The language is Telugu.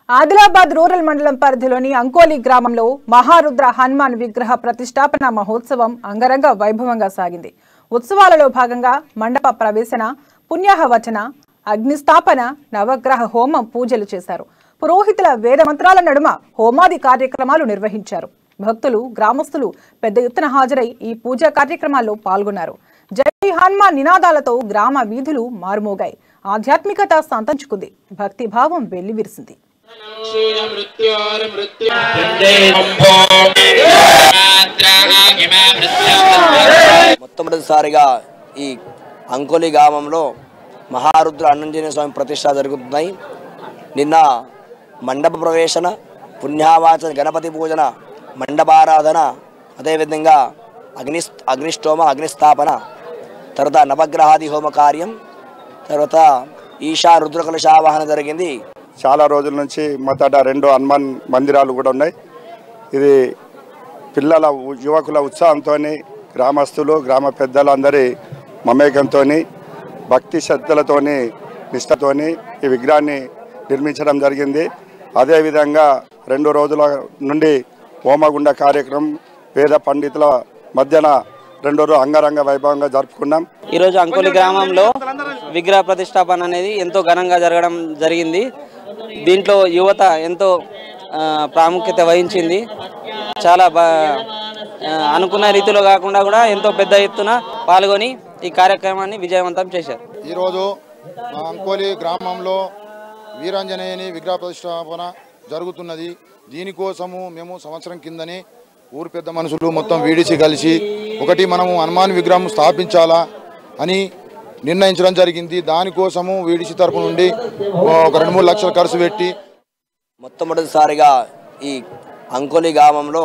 ఆదిలాబాద్ రూరల్ మండలం పరిధిలోని అంకోలి గ్రామంలో మహారుద్ర హనుమాన్ విగ్రహ ప్రతిష్టాపన మహోత్సవం అంగరంగ వైభవంగా సాగింది. ఉత్సవాలలో భాగంగా మండప ప్రవేశన, పుణ్యాహవచన, అగ్నిస్థాపన, నవగ్రహ హోమం పూజలు చేశారు. పురోహితుల వేద మంత్రాల నడుమ హోమాది కార్యక్రమాలు నిర్వహించారు. భక్తులు, గ్రామస్తులు పెద్ద ఎత్తున హాజరై ఈ పూజా కార్యక్రమాల్లో పాల్గొన్నారు. జై హనుమాన్ నినాదాలతో గ్రామ వీధులు మారుమోగాయి. ఆధ్యాత్మికత సంతరించుకుంది. భక్తి భావం వెల్లివిరిసింది. మొట్టమొదటిసారిగా ఈ అంకోలి గ్రామంలో మహారుద్ర ఆంజనేయ స్వామి ప్రతిష్ట జరుగుతున్నాయి. నిన్న మండప ప్రవేశన, పుణ్యావాచన, గణపతి పూజన, మండపారాధన, అదేవిధంగా అగ్నిష్టోమ, అగ్నిస్థాపన, తర్వాత నవగ్రహాది హోమ కార్యం, తర్వాత ఈశా రుద్రకలశావాహన జరిగింది. చాలా రోజుల నుంచి మొదట 2 హనుమాన్ మందిరాలు కూడా ఉన్నాయి. ఇది పిల్లల, యువకుల ఉత్సాహంతో, గ్రామస్తులు, గ్రామ పెద్దలందరి మమేకంతో, భక్తి శ్రద్ధలతో, నిష్ఠతో ఈ విగ్రహాన్ని నిర్మించడం జరిగింది. అదేవిధంగా 2 రోజుల నుండి హోమగుండ కార్యక్రమం వేద పండితుల మధ్యన 2 రోజులు అంగరంగ వైభవంగా జరుపుకున్నాం. ఈరోజు అంకోలి గ్రామంలో విగ్రహ ప్రతిష్టాపన అనేది ఎంతో ఘనంగా జరగడం జరిగింది. దీంట్లో యువత ఎంతో ప్రాముఖ్యత వహించింది. చాలా అనుకున్న రీతిలో కాకుండా కూడా ఎంతో పెద్ద ఎత్తున పాల్గొని ఈ కార్యక్రమాన్ని విజయవంతం చేశారు. ఈరోజు అంకోలి గ్రామంలో వీరాంజనేయుని విగ్రహ ప్రతిష్టాపన జరుగుతున్నది. దీనికోసము మేము సంవత్సరం కిందని ఊరు పెద్ద మనుషులు మొత్తం వీడిసి కలిసి ఒకటి మనము హనుమాన్ విగ్రహం స్థాపించాలా అని నిర్ణయించడం జరిగింది. దానికోసము వీడిసి తరపు నుండి ఒక 2-3 లక్షలు ఖర్చు పెట్టి మొట్టమొదటిసారిగా ఈ అంకోలి గ్రామంలో